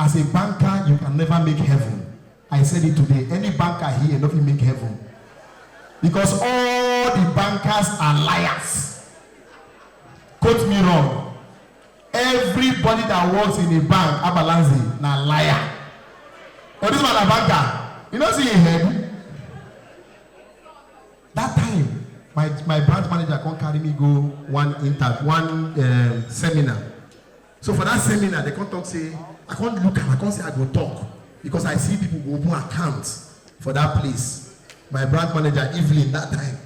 as a banker, you can never make heaven. I said it today. Any banker here, nothing make heaven. Because all the bankers are liars. Quote me wrong. Everybody that works in a bank, Abalanzi, na liar. Oh, this man a banker. You know, see him head. That time, my branch manager can't carry me go one seminar. So for that seminar, they can't talk, say, I can't look and I can't say I go talk. Because I see people go open accounts for that place. My branch manager, Evelyn, that time,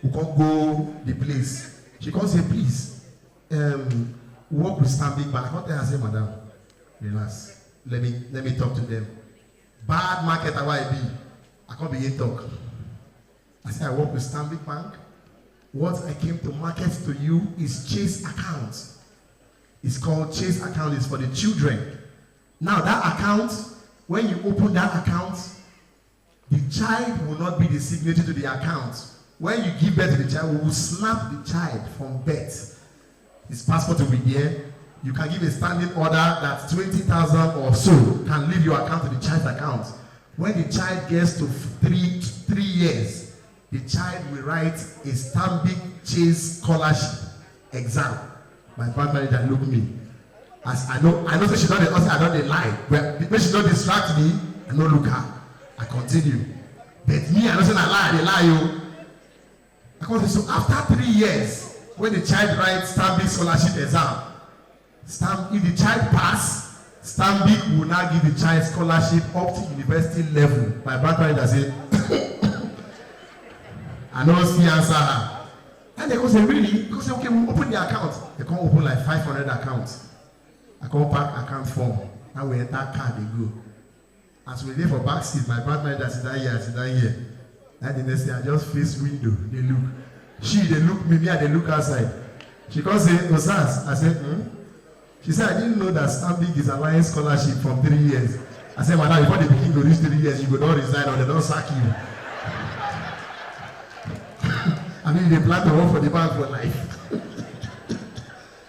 who can't go the place. She can't say, please, work with Stanbic Bank. I can't tell her, say, madam, relax. Let me talk to them. Bad market, how I be. I can't begin talk. I said, I work with Stanbic Bank. What I came to market to you is Chase account. It's called Chase account. It's for the children. Now that account, when you open that account, the child will not be the signatory to the account. When you give birth to the child, we will snap the child from birth. His passport will be there. You can give a standing order that 20,000 or so can leave your account to the child's account. When the child gets to 3 years, the child will write a Stanbic Chase scholarship exam. My bank manager looked at me. As I know that she don't I don't lie. But when she don't distract me, I don't look her. I continue. But me, I don't say I lie, they lie you. Because so after 3 years, when the child writes Stanbic scholarship exam, if the child pass, Stanbic will now give the child scholarship up to university level. My bank manager said, I don't see answer her. And they go say, really? Because okay, we open the account. They can't open like 500 accounts. I can't pack account form. Now we enter car, they go. As we leave for back seat, my bank manager sit down here. And the next day, I just face window. They look. They look me, they look outside. She can't say, Osas. I said, She said, I didn't know that Stanbic is allowing scholarship from 3 years. I said, madam, before the begin to reach 3 years, you go don't resign or they don't sack you. I mean, they plan to work for the bank for life.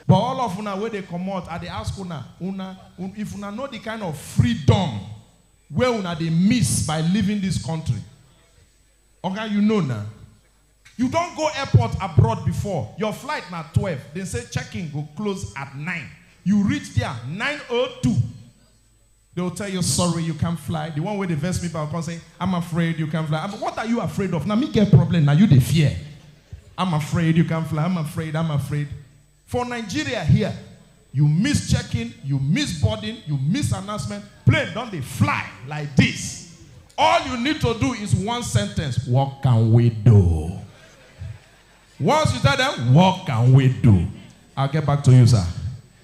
But all of una where they come out, they ask una, if una know the kind of freedom where una they miss by leaving this country. Okay, you know now. You don't go airport abroad before. Your flight now 12. They say check-in will close at 9. You reach there 9:02. They will tell you, sorry, you can't fly. The one where they verse me by can say, I'm afraid you can't fly. What are you afraid of? Now me get problem. Now you the fear. I'm afraid you can't fly. I'm afraid. For Nigeria here, you miss check-in, you miss boarding, you miss announcement. Plane don't they fly like this. All you need to do is one sentence. What can we do? Once you tell them, what can we do? I'll get back to you, sir.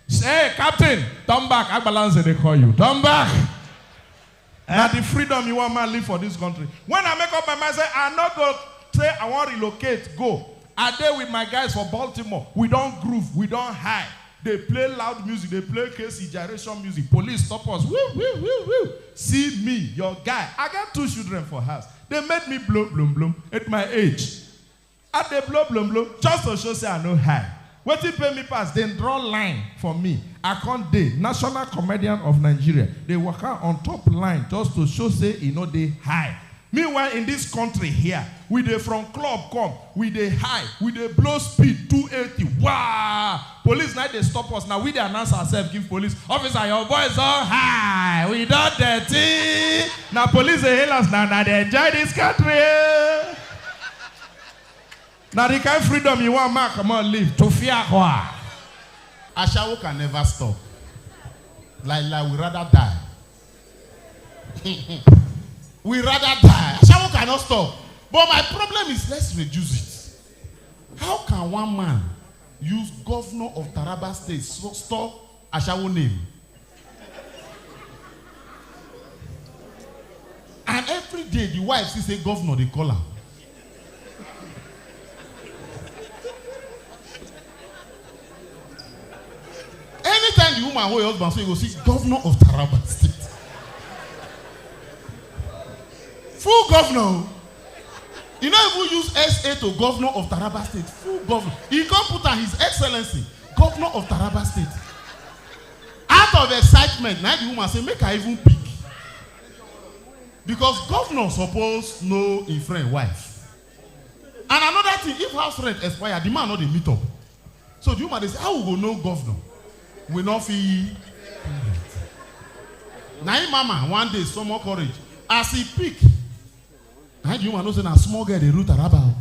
Say, hey, Captain, turn back. I balance they call you. Turn back. Now the freedom you want man live for this country. When I make up my mind, say, I'm not going to say I want to relocate, go. I there with my guys for Baltimore. We don't groove, we don't hide. They play loud music, they play KC gyration music. Police stop us. Woo, woo, woo, woo. See me, your guy. I got 2 children for house. They made me blow, bloom, at my age. At the blow, bloom, just to show say I know high. What you pay me pass, then draw line for me. I can't day. National comedian of Nigeria. They work out on top line just to show say you know they high. Meanwhile, in this country here, we dey from club come, we dey high, we dey blow speed 280. Wow! Police now they stop us. Now we dey announce ourselves, give police officer, your voice all high. We don't dirty. Now police they hail us now they enjoy this country. Now the kind of freedom you want, man, come on, live. To fear what? Ashawo can never stop. Like we rather die. We rather die. Ashawo cannot stop. But my problem is, let's reduce it. How can one man use governor of Taraba State store Ashawo name? And every day the wife say governor, they call her. Anytime the woman who husband say, you go see governor of Taraba State. Full governor. You know if we use SA to governor of Taraba State, full governor. He can't put on his excellency, governor of Taraba State. Out of excitement, now the woman say, make her even pick. Because governor suppose know him friend wife. And another thing, if house rent expire, the man no dey meet up. So the woman dey say, how we go know governor? We not feel. Now him mama one day some more courage. As he pick, now the woman know say na small girl dey root araba.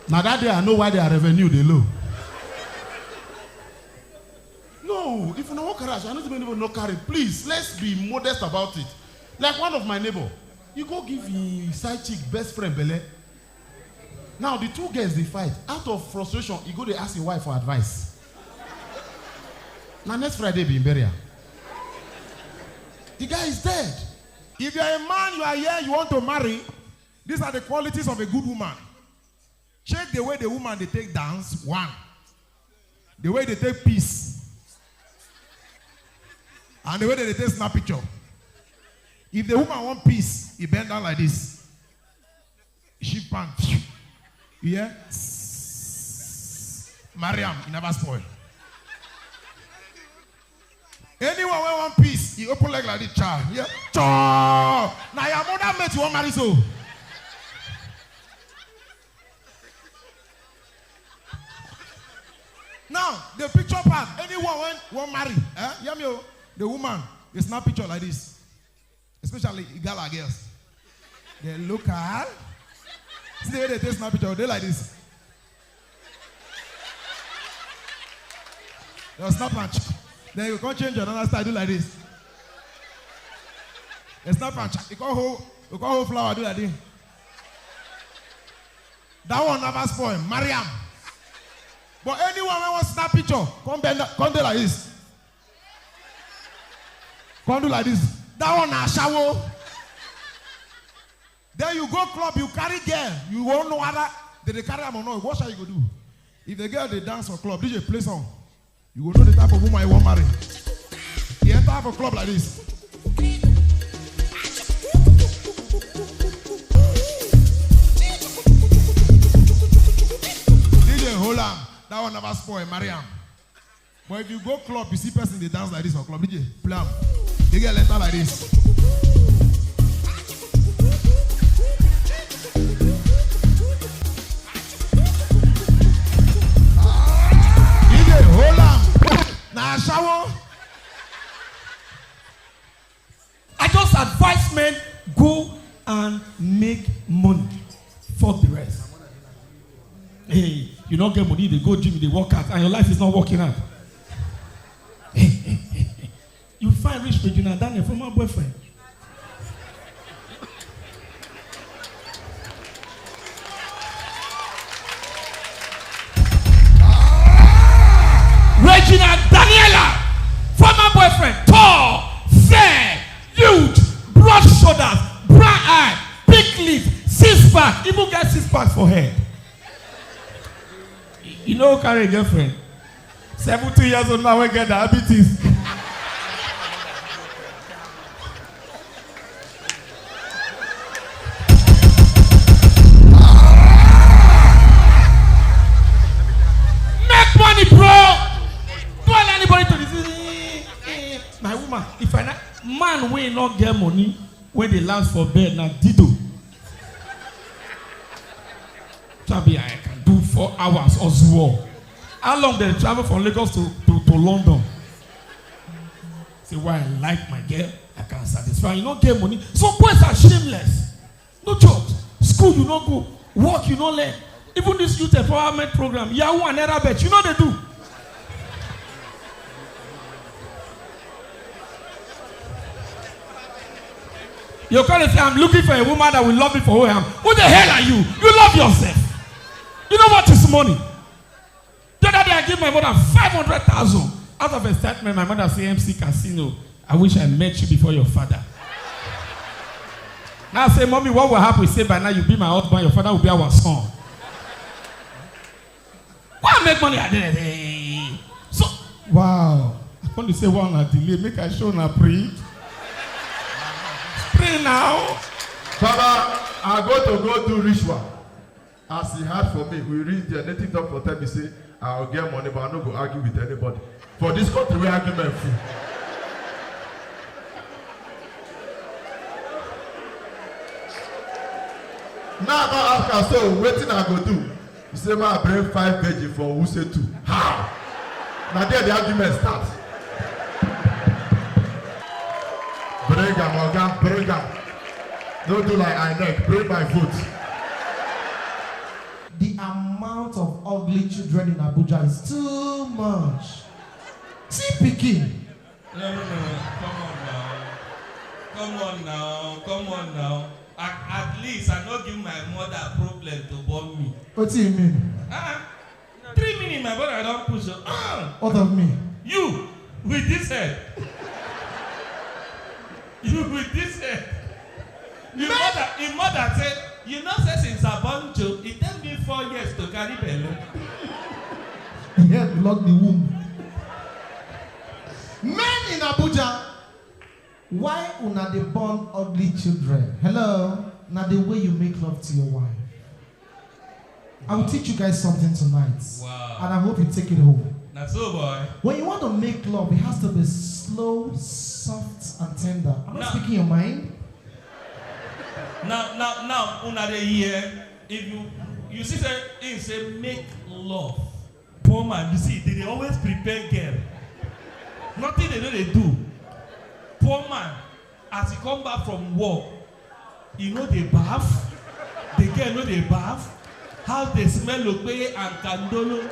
Now that day I know why their revenue dey low. No, if you no carry, I don't even no carry. Please, let's be modest about it. Like one of my neighbor, you go give his side chick best friend belle. Now the two girls they fight. Out of frustration, he go to ask his wife for advice. Now next Friday be in burial. The guy is dead. If you're a man, you are here, you want to marry, these are the qualities of a good woman. Check the way the woman they take dance, one. The way they take peace. And the way they take snap picture. If the woman want peace, he bend down like this. She pant. Yeah? Mariam, he never spoil. Anyone who want peace, he open leg like this, child. Yeah? Now your mother mate you want marry so. Now, the picture part, anyone want marry, hear me, the woman, they snap picture like this. Especially gala girls. They look at, see the way they take snap picture, they like this. They'll snap and then you can't change another style, do like this. They snap and you can't hold flower, do like this. That one never spoil, Mariam. But anyone who wants snap picture, come do like this. Come do like this. That one a shower. Then you go club, you carry girl. You won't know whether they carry them or not. What shall you go do? If the girl they dance for club, DJ play song. You will know the type of woman you want marry. He enter for club like this. DJ hold on. That one never spoil, Mariam. But if you go club, you see person they dance like this for club. DJ play am. They get enter like this. DJ hold on. Now shower. I just advise men go and make money. Fuck the rest. Hey, you don't get money, they go gym, they work out, and your life is not working out. You find rich Regina Daniel from my boyfriend. Regina Daniela, former boyfriend, tall, fair, huge, broad shoulders, brown eye, big lips, six pack, even get six packs for her. You know, carry a girlfriend. 72 years old now, we get diabetes. Make money, bro. Don't let anybody to this. My woman, if I not man will not get money when they last for bed now, Dido. Chabi, I can do 4 hours or so. How long they travel from Lagos to London? Say why I like my girl, I can satisfy. You don't get money. Some boys are shameless. No jobs. School you don't go. Work you don't learn. Even this youth empowerment program, Yahoo and Erabet, you know they do. You're going to say, I'm looking for a woman that will love me for who I am. Who the hell are you? You love yourself. You know what is money? The other day I give my mother 500,000. Out of excitement, my mother say, MC Casino, I wish I met you before your father. Now I say, Mommy, what will happen? Say, by now you be my husband, your father will be our son. Why make money at the so wow. I want to say one a delay, make I show na pre. Pray now. Father, I go do ritual. As he had for me, we read the native doctor tell me say, I'll get money, but I'm not going to argue with anybody. For this country, we argument full. Now I ask her, so wetin I go do? You say, I bring 5 veggie for who say 2. How? Now there the argument starts. Bring am, oga, bring am. Don't do like I neck, bring my vote. The amount of ugly children in Abuja is too much. See Peking. No. Come on now. At least I not give my mother a problem to born me. What do you mean? 3 minutes, my brother, I don't push you. What of me? You with this head. You with this head. Your mother said, you know, say since I born you, it takes me 4 years to carry belly. He had blocked the womb. Men in Abuja, why una dey born ugly children? Hello? Now the way you make love to your wife. I will teach you guys something tonight. Wow. And I hope you take it home. Now so boy. When you want to make love, it has to be slow, soft, and tender. I'm not speaking your mind. Now, una dey hear. If you see say make love. Poor man, you see, they always prepare girl. Nothing they know they do. Poor man, as he come back from work, he know they bath. The girl know they bath. How they smell Lokpeye and Kandolo.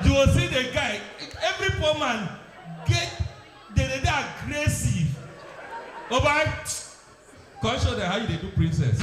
You will see the guy. Every poor man they aggressive. Oh boy, come show them how you they do princess.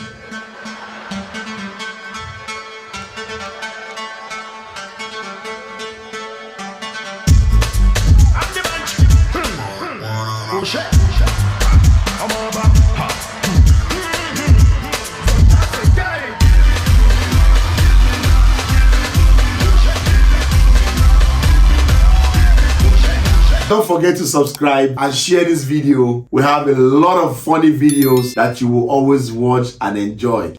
Don't forget to subscribe and share this video. We have a lot of funny videos that you will always watch and enjoy.